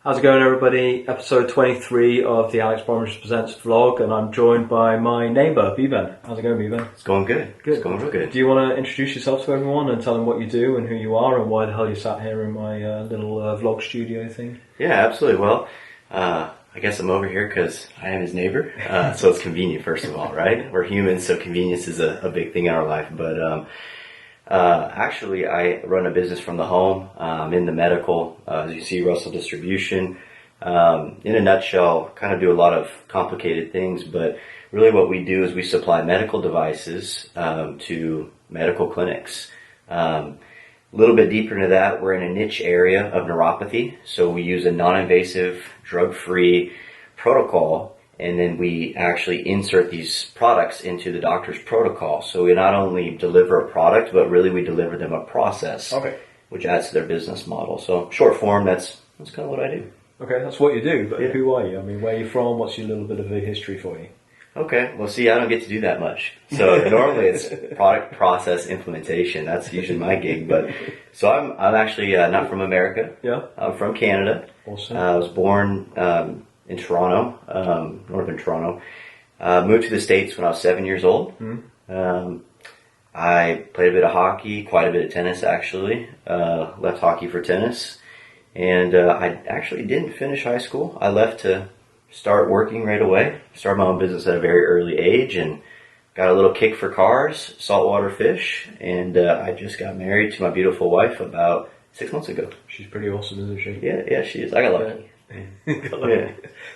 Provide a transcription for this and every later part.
How's it going, everybody? Episode 23 of the Alex Bromwich Presents vlog, and I'm joined by my neighbour, Beeben. How's it going, Beeben? It's going good. Good. It's going real good. Do you want to introduce yourself to everyone and tell them what you do and who you are and why the hell you sat here in my little vlog studio thing? Yeah, absolutely. Well, I guess I'm over here because I am his neighbor, so it's convenient, first of all, right? We're humans, so convenience is a big thing in our life. But actually, I run a business from the home. I'm in the medical, as you see, Russell Distribution. In a nutshell, kind of do a lot of complicated things, but really what we do is we supply medical devices to medical clinics. A little bit deeper into that, we're in a niche area of neuropathy, so we use a non-invasive, drug-free protocol, and then we actually insert these products into the doctor's protocol. So we not only deliver a product, but really we deliver them a process, which adds to their business model. So short form, that's kind of what I do. Okay, that's what you do, but Yeah. Who are you? I mean, where are you from? What's your little bit of a history for you? Okay, well, see, I don't get to do that much. So normally it's product process implementation. That's usually my gig. But so I'm actually not from America. Yeah. I'm from Canada. Awesome. I was born in Toronto, northern Toronto. Moved to the States when I was 7 years old. I played a bit of hockey, quite a bit of tennis actually. Left hockey for tennis. And I actually didn't finish high school. I left to start working right away. Started my own business at a very early age and got a little kick for cars, saltwater fish, and I just got married to my beautiful wife about 6 months ago. She's pretty awesome, isn't she? Yeah, she is. I got lucky. Got lucky. Yeah.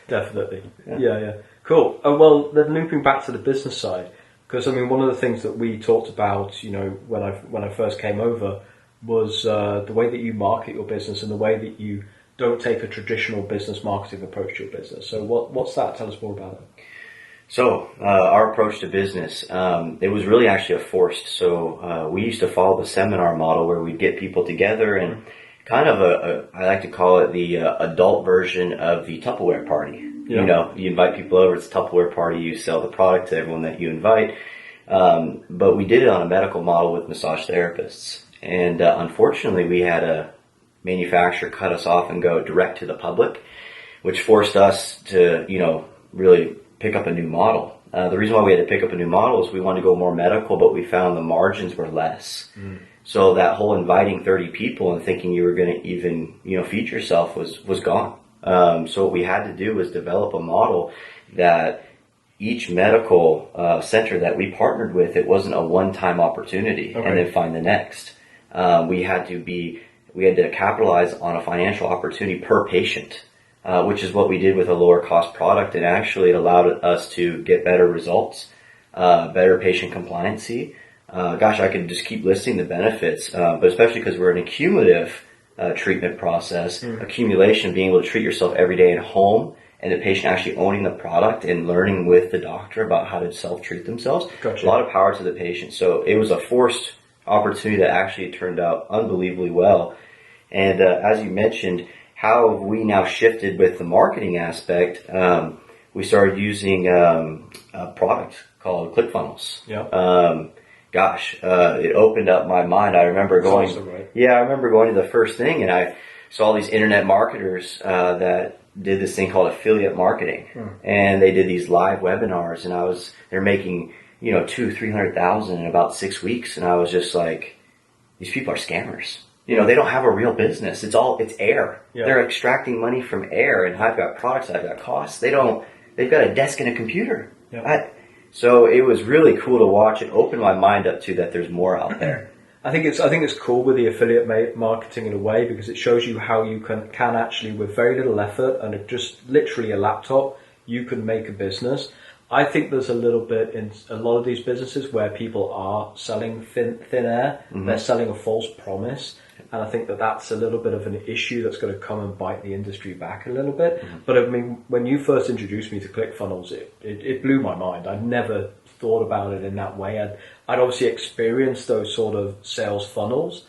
Definitely. Yeah. Yeah. Cool. Well, then looping back to the business side, because I mean, one of the things that we talked about, you know, when I first came over, was the way that you market your business and the way that you don't take a traditional business marketing approach to your business. So what's that? Tell us more about it. So our approach to business, it was really actually a forced. So we used to follow the seminar model where we'd get people together and kind of I like to call it the adult version of the Tupperware party. Yeah. You know, you invite people over, it's a Tupperware party, you sell the product to everyone that you invite. But we did it on a medical model with massage therapists. And unfortunately, we had a manufacturer cut us off and go direct to the public, which forced us to, you know, really pick up a new model. The reason why we had to pick up a new model is we wanted to go more medical, but we found the margins were less. So that whole inviting 30 people and thinking you were going to even, you know, feed yourself was gone. So what we had to do was develop a model that each medical center that we partnered with, it wasn't a one-time opportunity and then find the next. We had to capitalize on a financial opportunity per patient, which is what we did with a lower cost product. And actually it allowed us to get better results, better patient compliancy. I could just keep listing the benefits, but especially because we're in a cumulative treatment process, accumulation, being able to treat yourself every day at home, and the patient actually owning the product and learning with the doctor about how to self-treat themselves. Gotcha. A lot of power to the patient. So it was a forced opportunity that actually turned out unbelievably well. And as you mentioned, how have we now shifted with the marketing aspect? We started using a product called Clickfunnels. Yeah. It opened up my mind. I remember going, Awesome, right? I remember going to the first thing, and I saw these internet marketers that did this thing called affiliate marketing, and they did these live webinars, and they're making, you know, $200,000-300,000 in about 6 weeks, and I was just like, these people are scammers. You know, they don't have a real business. It's air. Yeah. They're extracting money from air, and I've got products, I've got costs. They've got a desk and a computer. Yeah. So it was really cool to watch. It opened my mind up to that there's more out there. I think it's cool with the affiliate marketing in a way, because it shows you how you can actually, with very little effort and just literally a laptop, you can make a business. I think there's a little bit in a lot of these businesses where people are selling thin air. They're selling a false promise. And I think that's a little bit of an issue that's going to come and bite the industry back a little bit. But I mean, when you first introduced me to ClickFunnels, it blew my mind. I'd never thought about it in that way. I'd obviously experienced those sort of sales funnels,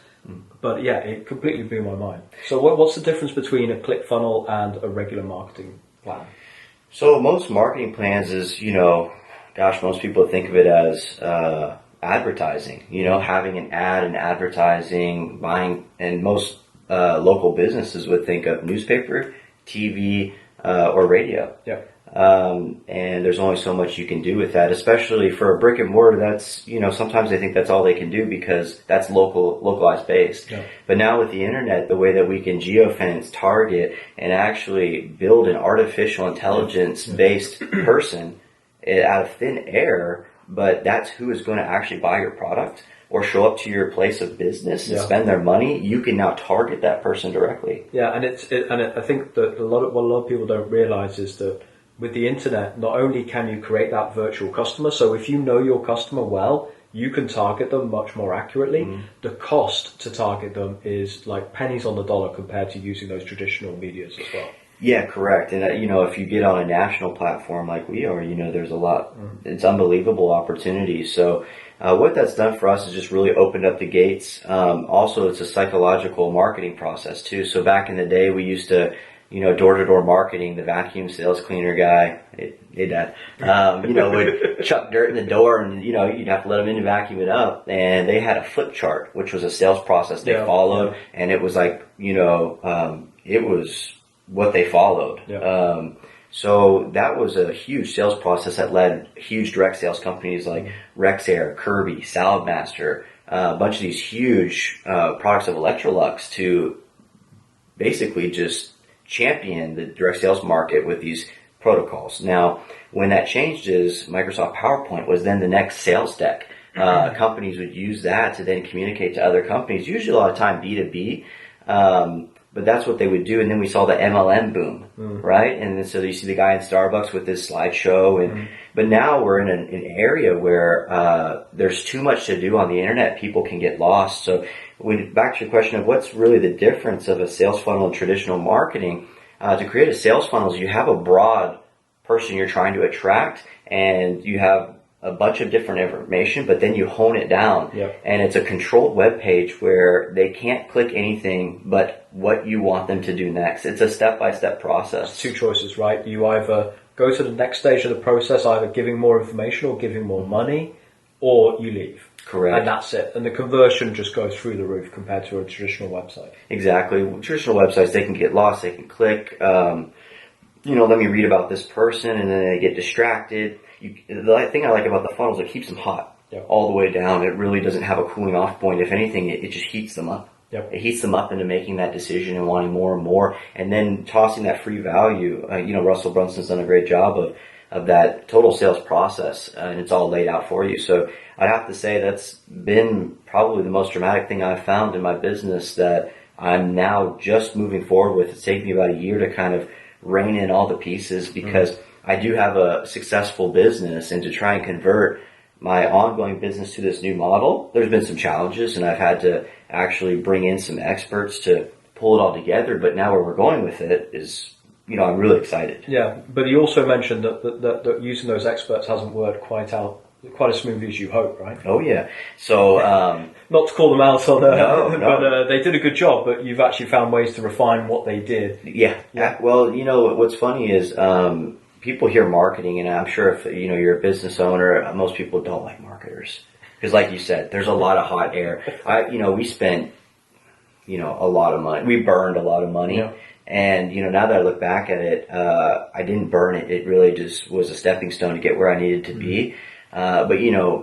but yeah, it completely blew my mind. So what's the difference between a ClickFunnel and a regular marketing plan? So most marketing plans is, you know, most people think of it as advertising, you know, having an ad and advertising, buying, and most local businesses would think of newspaper, TV, or radio. Yeah. And there's only so much you can do with that, especially for a brick and mortar. That's, sometimes they think that's all they can do because that's localized based. Yeah. But now with the internet, the way that we can geofence, target, and actually build an artificial intelligence based person out of thin air, but that's who is going to actually buy your product or show up to your place of business and spend their money, you can now target that person directly. Yeah, and I think that what a lot of people don't realize is that with the internet, not only can you create that virtual customer, so if you know your customer well, you can target them much more accurately. The cost to target them is like pennies on the dollar compared to using those traditional medias as well. Yeah, correct. And, if you get on a national platform like we are, there's a lot, it's unbelievable opportunities. So what that's done for us is just really opened up the gates. Also, it's a psychological marketing process too. So back in the day, we used to, door-to-door marketing, the vacuum sales cleaner guy, hey dad, would chuck dirt in the door and, you'd have to let them in to vacuum it up. And they had a flip chart, which was a sales process they followed. Yeah. And it was like, it was what they followed. Yeah. So that was a huge sales process that led huge direct sales companies like Rexair, Kirby, Saladmaster, a bunch of these huge products of Electrolux to basically just champion the direct sales market with these protocols. Now, when that changed is Microsoft PowerPoint was then the next sales deck. Companies would use that to then communicate to other companies, usually a lot of time B2B. But that's what they would do. And then we saw the MLM boom, right? And then so you see the guy in Starbucks with this slideshow. But now we're in an area where there's too much to do on the internet. People can get lost. So back to your question of what's really the difference of a sales funnel and traditional marketing, to create a sales funnel is you have a broad person you're trying to attract and you have a bunch of different information, but then you hone it down. Yep. And it's a controlled web page where they can't click anything but what you want them to do next. It's a step-by-step process. It's two choices, right? You either go to the next stage of the process, either giving more information or giving more money, or you leave. Correct. And that's it. And the conversion just goes through the roof compared to a traditional website. Exactly. Traditional websites, they can get lost, they can click, let me read about this person, and then they get distracted. The thing I like about the funnel is it keeps them hot all the way down. It really doesn't have a cooling off point. If anything, it just heats them up. Yep. It heats them up into making that decision and wanting more and more, and then tossing that free value. Russell Brunson's done a great job of that total sales process, and it's all laid out for you. So I'd have to say that's been probably the most dramatic thing I've found in my business that I'm now just moving forward with. It's taken me about a year to kind of rein in all the pieces because I do have a successful business, and to try and convert my ongoing business to this new model, there's been some challenges, and I've had to actually bring in some experts to pull it all together. But now where we're going with it is, I'm really excited. Yeah, but he also mentioned that using those experts hasn't worked quite as smoothly as you hope, right? Oh yeah. So not to call them out on no. but they did a good job. But you've actually found ways to refine what they did. Yeah. Well, what's funny is people hear marketing, and I'm sure if you're a business owner, most people don't like marketers because, like you said, there's a lot of hot air. We spent a lot of money. We burned a lot of money. Yeah. And, now that I look back at it, I didn't burn it. It really just was a stepping stone to get where I needed to be. But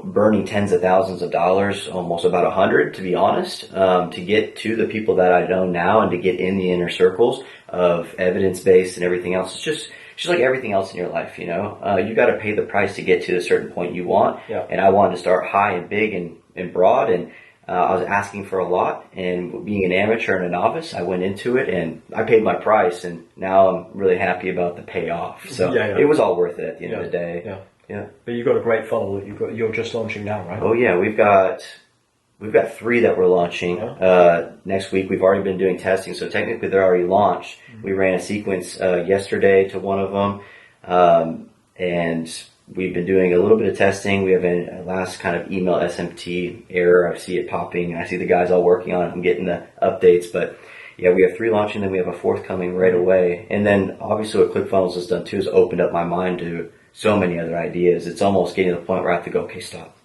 burning tens of thousands of dollars, almost about 100, to be honest, to get to the people that I know now and to get in the inner circles of evidence-based and everything else. It's just like everything else in your life, you got to pay the price to get to a certain point you want. Yeah. And I wanted to start high and big and broad, and I was asking for a lot, and being an amateur and a novice, I went into it and I paid my price, and now I'm really happy about the payoff. So It was all worth it at the end of the day. Yeah. Yeah. But you've got a great funnel that you're just launching now, right? Oh yeah, we've got 3 that we're launching next week. We've already been doing testing, so technically they're already launched. We ran a sequence yesterday to one of them, and we've been doing a little bit of testing. We have a last kind of email SMT error. I see it popping, and I see the guys all working on it. I'm getting the updates, but yeah, we have 3 launching, then we have a 4th coming right away. And then obviously what ClickFunnels has done too is opened up my mind to so many other ideas. It's almost getting to the point where I have to go, okay, stop,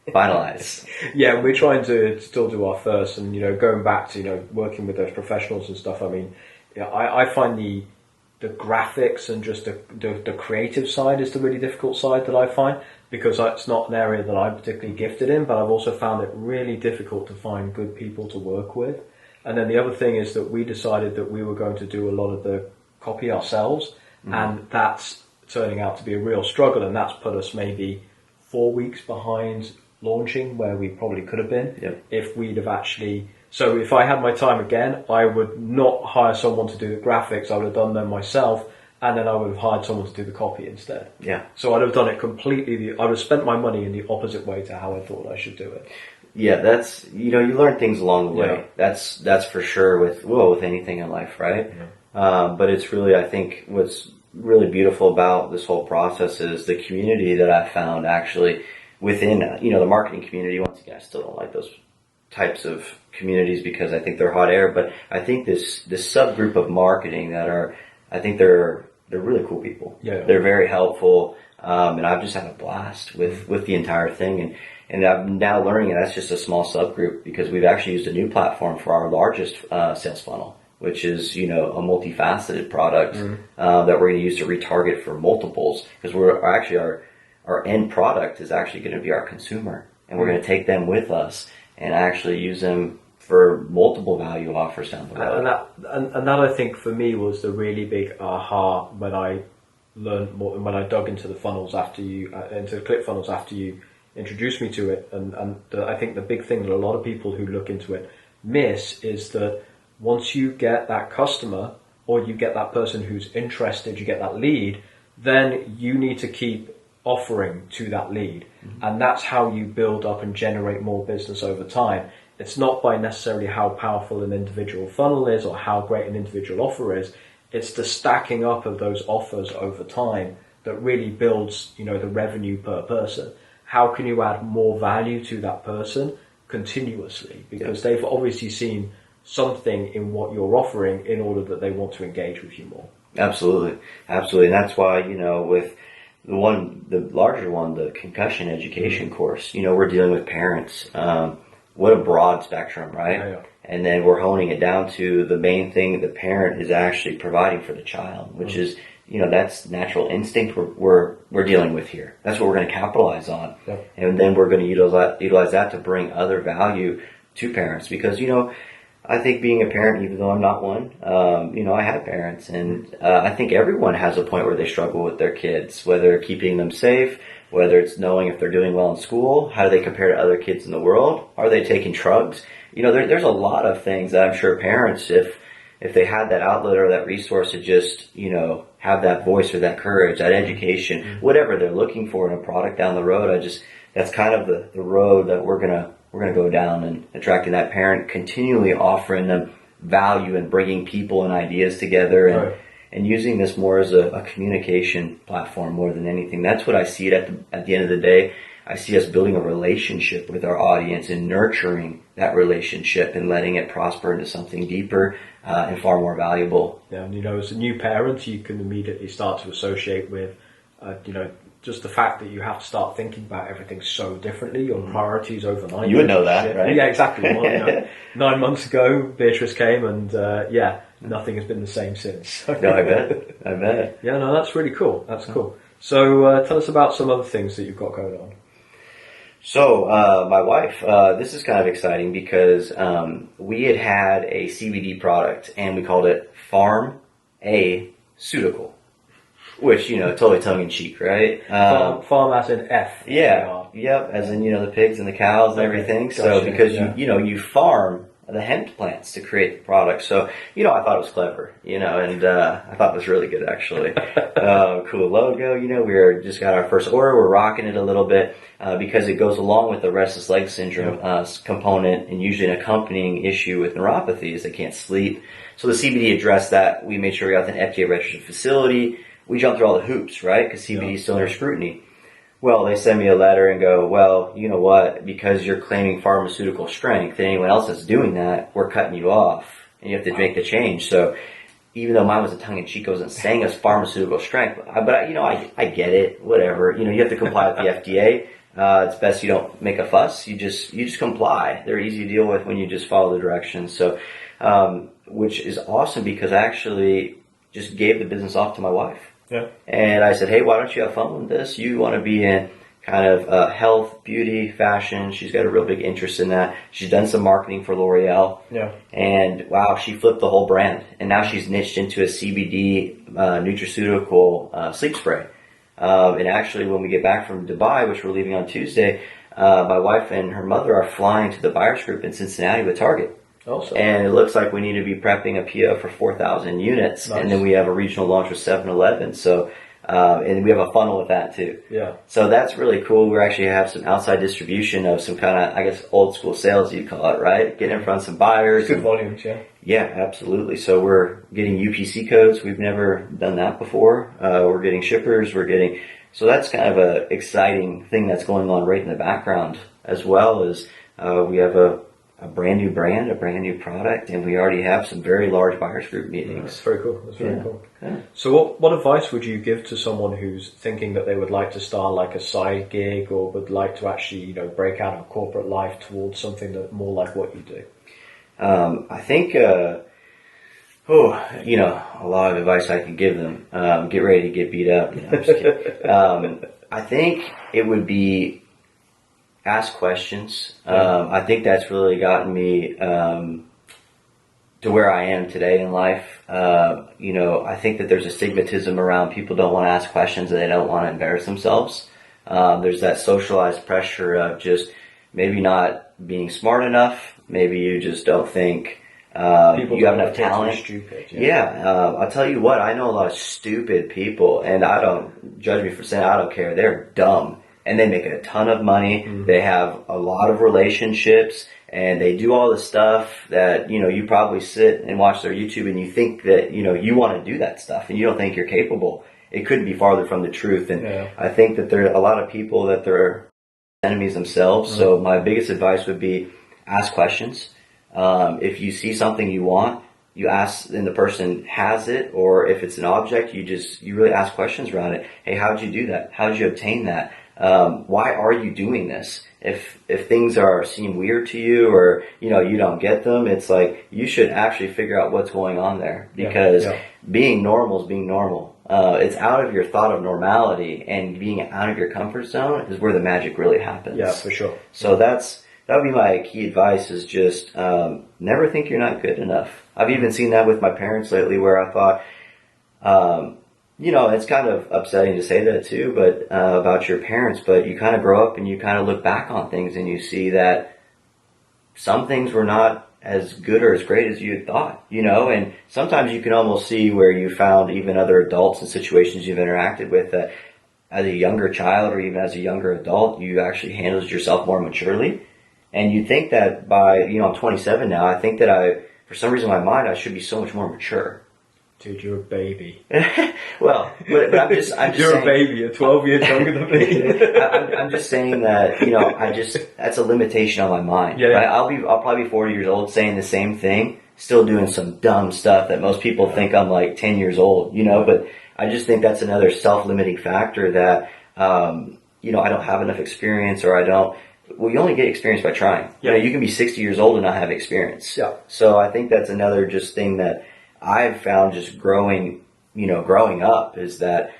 finalize. Yeah, we're trying to still do our first, and going back to working with those professionals and stuff. I mean, yeah, I find the graphics and just the creative side is the really difficult side that I find, because it's not an area that I'm particularly gifted in, but I've also found it really difficult to find good people to work with. And then the other thing is that we decided that we were going to do a lot of the copy ourselves, and that's turning out to be a real struggle, and that's put us maybe 4 weeks behind launching where we probably could have been if we'd have actually. So if I had my time again, I would not hire someone to do the graphics. I would have done them myself, and then I would have hired someone to do the copy instead. Yeah. So I'd have done it completely. I would have spent my money in the opposite way to how I thought I should do it. Yeah, that's, you learn things along the way. Yeah. That's for sure with anything in life, right? Yeah. But it's really, I think, what's really beautiful about this whole process is the community that I found actually within, the marketing community. Once again, I still don't like those types of communities because I think they're hot air, but I think this subgroup of marketing I think they're really cool people. Yeah. They're very helpful, and I've just had a blast with the entire thing, and I'm now learning that that's just a small subgroup, because we've actually used a new platform for our largest sales funnel, which is, a multifaceted product that we're going to use to retarget for multiples, because our end product is actually going to be our consumer, and we're going to take them with us and actually use them for multiple value offers down the road. And that I think for me was the really big aha when I learned more, when I dug into the funnels into the ClickFunnels after you introduced me to it. And I think the big thing that a lot of people who look into it miss is that once you get that customer, or you get that person who's interested, you get that lead, then you need to keep offering to that lead. And that's how you build up and generate more business over time. It's not by necessarily how powerful an individual funnel is or how great an individual offer is. It's the stacking up of those offers over time that really builds, the revenue per person. How can you add more value to that person continuously? Because they've obviously seen something in what you're offering in order that they want to engage with you more. Absolutely. And that's why, with the larger one, the concussion education course, we're dealing with parents. What a broad spectrum, right? Yeah. And then we're honing it down to the main thing the parent is actually providing for the child, which is, that's natural instinct we're dealing with here. That's what we're going to capitalize on. Yep. And then we're going to utilize that to bring other value to parents, because, I think being a parent, even though I'm not one, I have parents, and I think everyone has a point where they struggle with their kids, whether keeping them safe, whether it's knowing if they're doing well in school, how do they compare to other kids in the world, are they taking drugs? There's a lot of things that I'm sure parents, if they had that outlet or that resource to just, have that voice or that courage, that education, whatever they're looking for in a product down the road, that's kind of the road that we're gonna go down, and attracting that parent, continually offering them value and bringing people and ideas together, and using this more as a communication platform more than anything. That's what I see it at the end of the day. I see us building a relationship with our audience and nurturing that relationship and letting it prosper into something deeper and far more valuable. Yeah, and as a new parent, you can immediately start to associate with, just the fact that you have to start thinking about everything so differently, your priorities overnight. You would know that, right? Yeah, exactly. Well, 9 months ago, Beatrice came, and nothing has been the same since. No, I bet. Yeah, no, that's really cool. That's cool. So tell us about some other things that you've got going on. So, my wife, this is kind of exciting because we had a CBD product, and we called it Pharmaceutical. Which, totally tongue-in-cheek, right? Farm as in F. Yeah, yep, as in, the pigs and the cows and everything. Gotcha. So, because, you farm the hemp plants to create the product. So, I thought it was clever, and I thought it was really good, actually. Cool logo, we just got our first order. We're rocking it a little bit because it goes along with the restless leg syndrome component, and usually an accompanying issue with neuropathy is they can't sleep. So the CBD addressed that. We made sure we got an FDA-registered facility. We jumped through all the hoops, right? Because CBD is still under scrutiny. Well, they send me a letter and go, well, you know what? Because you're claiming pharmaceutical strength and anyone else that's doing that, we're cutting you off. And you have to make the change. So even though mine was a tongue-in-cheek, I wasn't saying it's pharmaceutical strength. But I get it. Whatever. You have to comply with the FDA. It's best you don't make a fuss. You just comply. They're easy to deal with when you just follow the directions. So which is awesome because I actually just gave the business off to my wife. Yeah. And I said, hey, why don't you have fun with this? You want to be in kind of health, beauty, fashion. She's got a real big interest in that. She's done some marketing for L'Oreal. Yeah. And wow, she flipped the whole brand. And now she's niched into a CBD nutraceutical sleep spray. And actually, when we get back from Dubai, which we're leaving on Tuesday, my wife and her mother are flying to the buyers group in Cincinnati with Target. Awesome. And it looks like we need to be prepping a PO for 4,000 units. Nice. And then we have a regional launch with 7-Eleven. So, and we have a funnel with that too. Yeah. So that's really cool. We actually have some outside distribution of some kind of, I guess, old school sales, you'd call it, right? Getting in front of some buyers. Good volumes, yeah. Yeah, absolutely. So we're getting UPC codes. We've never done that before. We're getting shippers. So that's kind of a exciting thing that's going on right in the background, as well as we have a brand new brand, a brand new product, and we already have some very large buyers group meetings. That's very cool. That's very cool. Yeah. So what advice would you give to someone who's thinking that they would like to start like a side gig or would like to actually, break out of corporate life towards something that more like what you do? I think, a lot of advice I could give them. Get ready to get beat up. I'm just kidding. I think it would be ask questions. I think that's really gotten me to where I am today in life. I think that there's a stigmatism around people don't want to ask questions and they don't want to embarrass themselves. There's that socialized pressure of just maybe not being smart enough. Maybe you just don't think you have enough talent. Stupid, I'll tell you what, I know a lot of stupid people, and I don't judge me for saying I don't care. They're dumb. And they make a ton of money. Mm-hmm. They have a lot of relationships, and they do all the stuff that, you probably sit and watch their YouTube and you think that, you want to do that stuff and you don't think you're capable. It couldn't be farther from the truth. And I think that there are a lot of people that they're enemies themselves. Mm-hmm. So my biggest advice would be ask questions. If you see something you want, you ask, and the person has it, or if it's an object, you really ask questions around it. Hey, how'd you do that? How'd you obtain that? Why are you doing this? If things seem weird to you or, you don't get them, it's like you should actually figure out what's going on there because being normal is being normal. It's out of your thought of normality and being out of your comfort zone is where the magic really happens. Yeah, for sure. So that would be my key advice is just, never think you're not good enough. I've even seen that with my parents lately where I thought, it's kind of upsetting to say that too, but about your parents, but you kind of grow up and you kind of look back on things and you see that some things were not as good or as great as you had thought, and sometimes you can almost see where you found even other adults and situations you've interacted with that as a younger child or even as a younger adult, you actually handled yourself more maturely. And you think that by, I'm 27 now, I think that for some reason in my mind, I should be so much more mature. Dude, you're a baby. Well, but I'm just you're saying, a baby. You're 12 years younger than me. I'm just saying that, that's a limitation on my mind. Yeah. Right? I'll probably be 40 years old saying the same thing, still doing some dumb stuff that most people think I'm like 10 years old, but I just think that's another self-limiting factor that, I don't have enough experience or you only get experience by trying. Yeah. You can be 60 years old and not have experience. Yeah. So I think that's another just thing that I've found just growing up is that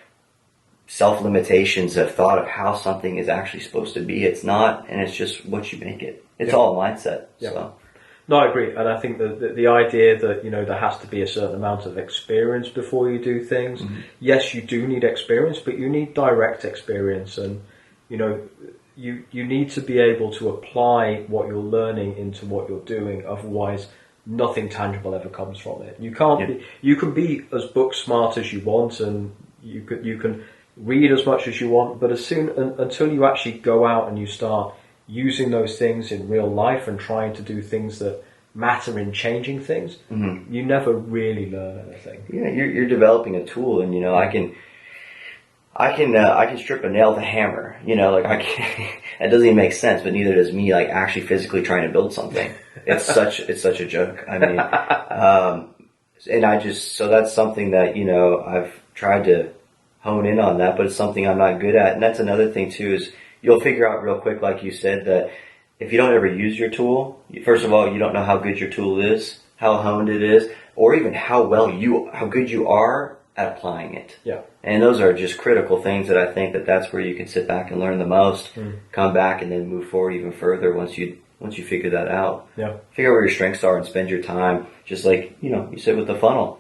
self-limitations of thought of how something is actually supposed to be. It's not, and it's just what you make it. It's all a mindset. Yeah. So. No, I agree. And I think the idea that, there has to be a certain amount of experience before you do things. Mm-hmm. Yes, you do need experience, but you need direct experience. And, you need to be able to apply what you're learning into what you're doing. Otherwise, nothing tangible ever comes from it. You can't you can be as book smart as you want and you can read as much as you want, but until you actually go out and you start using those things in real life and trying to do things that matter in changing things, mm-hmm. you never really learn anything. Yeah, you're developing a tool, and I can strip a nail with a hammer. That doesn't even make sense, but neither does me actually physically trying to build something. It's such a joke. I mean, and so that's something that, I've tried to hone in on that, but it's something I'm not good at. And that's another thing too, is you'll figure out real quick, like you said, that if you don't ever use your tool, first of all, you don't know how good your tool is, how honed it is. or even how good you are at applying it. Yeah. And those are just critical things that I think that's where you can sit back and learn the most, come back and then move forward even further once you figure that out. Yeah. Figure out where your strengths are and spend your time, just like, you said with the funnel.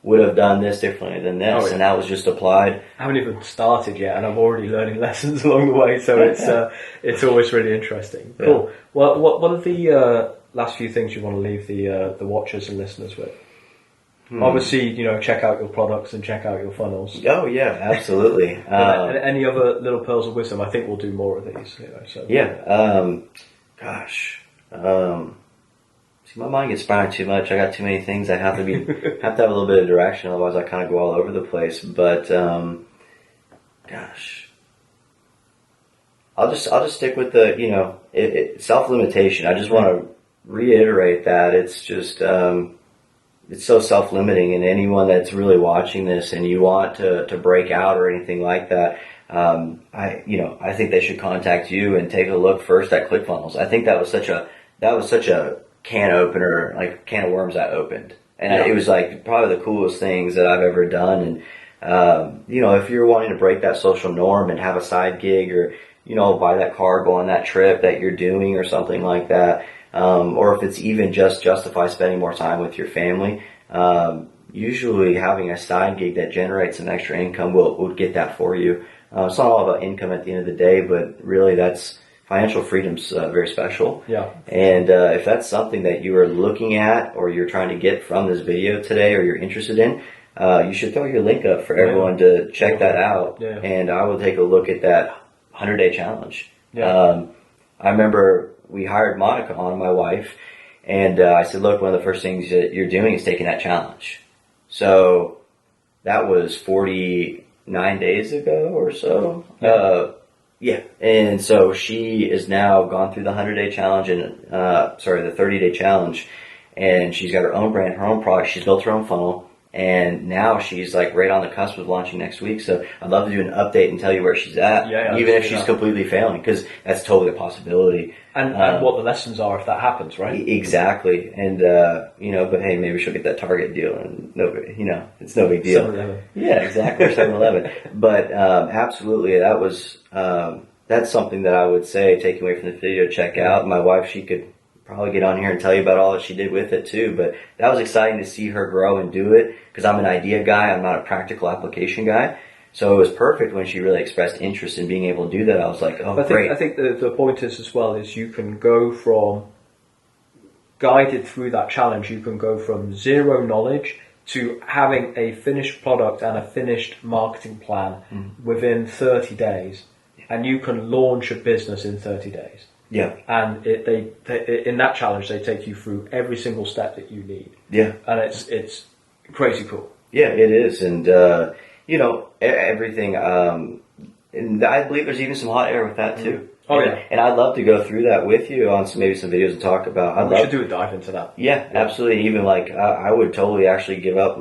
Would have done this differently than this, and that was just applied. I haven't even started yet, and I'm already learning lessons along the way, so it's always really interesting. Yeah. Cool. Well, what are the last few things you want to leave the watchers and listeners with? Obviously, check out your products and check out your funnels. Oh yeah, absolutely. Any other little pearls of wisdom? I think we'll do more of these. So. Yeah. See, my mind gets spinning too much. I got too many things. I have to have a little bit of direction, otherwise I kind of go all over the place. But I'll just stick with the self-limitation. I just want to reiterate that it's just it's so self-limiting, and anyone that's really watching this and you want to break out or anything like that, I think they should contact you and take a look first at ClickFunnels. I think that was such a can opener, like a can of worms I opened. And it was like probably the coolest things that I've ever done. And, if you're wanting to break that social norm and have a side gig or, buy that car, go on that trip that you're doing or something like that, or if it's even just justify spending more time with your family, usually having a side gig that generates some extra income will get that for you. It's not all about income at the end of the day, but really financial freedom's very special. Yeah. And if that's something that you are looking at or you're trying to get from this video today or you're interested in, you should throw your link up for everyone to check that out. Yeah. And I will take a look at that 100-day challenge. Yeah. I remember we hired Monica on, my wife, and I said, look, one of the first things that you're doing is taking that challenge. So that was 49 days ago or so. Yeah, and so she is now gone through the 100-day challenge and the 30-day challenge, and she's got her own brand, her own product. She's built her own funnel, and now she's like right on the cusp of launching next week. So I'd love to do an update and tell you where she's at, even if she's completely failing, because that's totally a possibility. And what the lessons are if that happens, right? Exactly, and but hey, maybe she'll get that Target deal, and it's no big deal. 7-Eleven. Yeah, exactly, 7-Eleven. But absolutely, that's something that I would say, taking away from the video, check out. My wife, she could probably get on here and tell you about all that she did with it too. But that was exciting to see her grow and do it, because I'm an idea guy, I'm not a practical application guy. So it was perfect when she really expressed interest in being able to do that. I was like, great. I think the point is as well is you can go from, guided through that challenge, you can go from zero knowledge to having a finished product and a finished marketing plan within 30 days. And you can launch a business in 30 days. Yeah. And in that challenge, they take you through every single step that you need. Yeah. And it's crazy cool. Yeah, it is. And, everything. And I believe there's even some hot air with that too. Oh, yeah. And I'd love to go through that with you on maybe some videos and talk about. We should do a dive into that. Yeah, absolutely. Even I would totally actually give up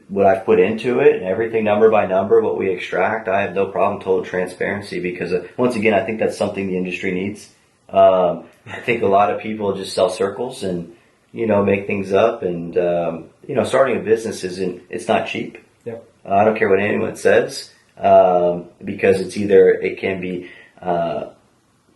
what I've put into it and everything number by number, what we extract. I have no problem, total transparency, because once again, I think that's something the industry needs. I think a lot of people just sell circles and, make things up, and, starting a business it's not cheap. Yep. I don't care what anyone says, because it can be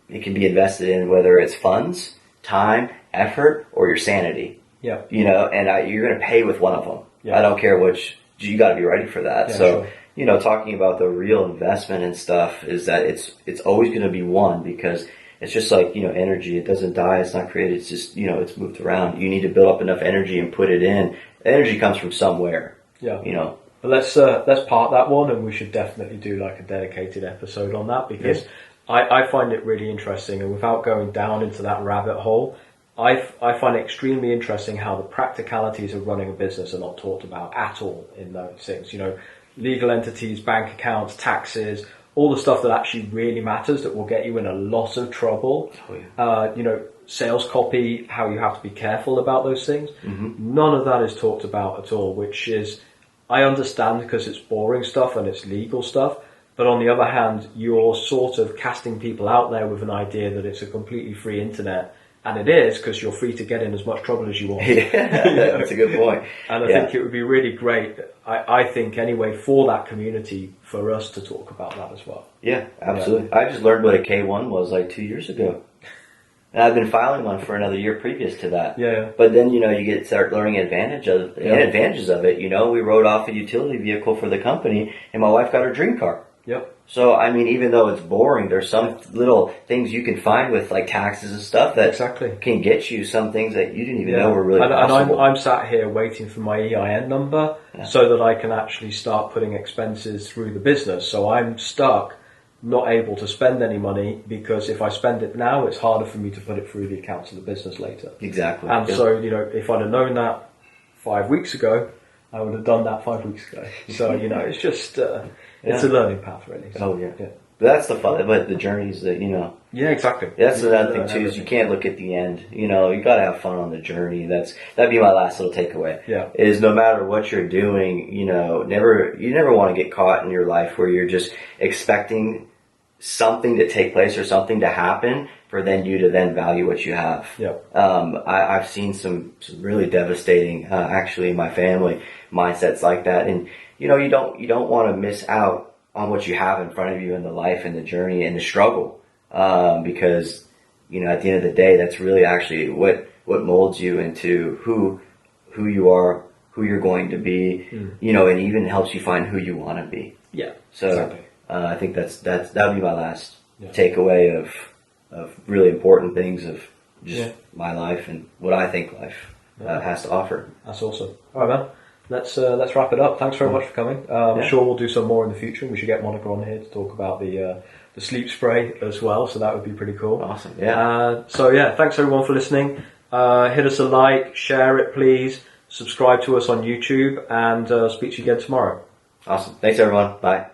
invested in, whether it's funds, time, effort, or your sanity. Yeah. And you're going to pay with one of them. Yeah. I don't care which. You got to be ready for that. Yeah, so, sure. Talking about the real investment and stuff is that it's always going to be one, because it's just like, energy. It doesn't die. It's not created. It's just, it's moved around. You need to build up enough energy and put it in. Energy comes from somewhere. Yeah. But let's park that one, and we should definitely do like a dedicated episode on that, because I find it really interesting, and without going down into that rabbit hole, I find it extremely interesting how the practicalities of running a business are not talked about at all in those things. Legal entities, bank accounts, taxes, all the stuff that actually really matters that will get you in a lot of trouble. Oh, yeah. Sales copy, how you have to be careful about those things. Mm-hmm. None of that is talked about at all, which is, I understand, because it's boring stuff and it's legal stuff. But on the other hand, you're sort of casting people out there with an idea that it's a completely free internet And it is, because you're free to get in as much trouble as you want. Yeah, that's a good point. And I think it would be really great, I think anyway, for that community, for us to talk about that as well. Yeah, absolutely. Yeah. I just learned what a K1 was like 2 years ago. And I've been filing one for another year previous to that. Yeah. But then, you start learning advantages of it. We wrote off a utility vehicle for the company, and my wife got her dream car. Yep. So, I mean, even though it's boring, there's some little things you can find with, like, taxes and stuff that can get you some things that you didn't even know were really possible. And I'm sat here waiting for my EIN number so that I can actually start putting expenses through the business. So I'm stuck, not able to spend any money, because if I spend it now, it's harder for me to put it through the accounts of the business later. Exactly. And so, if I'd have known that 5 weeks ago, I would have done that 5 weeks ago. So, it's just... It's a learning path, really. So, oh, yeah. But that's the fun, but the journey's that, Yeah, exactly. That's another thing, too, is you can't look at the end. You gotta have fun on the journey. That'd be my last little takeaway. Yeah. Is no matter what you're doing, you never want to get caught in your life where you're just expecting something to take place or something to happen for you to value what you have. Yeah. I've seen some really devastating, actually, in my family, mindsets like that. And, you don't want to miss out on what you have in front of you in the life and the journey and the struggle. Because, at the end of the day, that's really actually what molds you into who you are, who you're going to be, and even helps you find who you want to be. Yeah. So, exactly. I think that would be my last takeaway of really important things of just my life and what I think life has to offer. That's awesome. All right, man. Let's wrap it up. Thanks very much for coming. I'm sure we'll do some more in the future. We should get Monica on here to talk about the sleep spray as well. So that would be pretty cool. Awesome. Yeah. Thanks everyone for listening. Hit us a like, share it, please. Subscribe to us on YouTube, and speak to you again tomorrow. Awesome. Thanks everyone. Bye.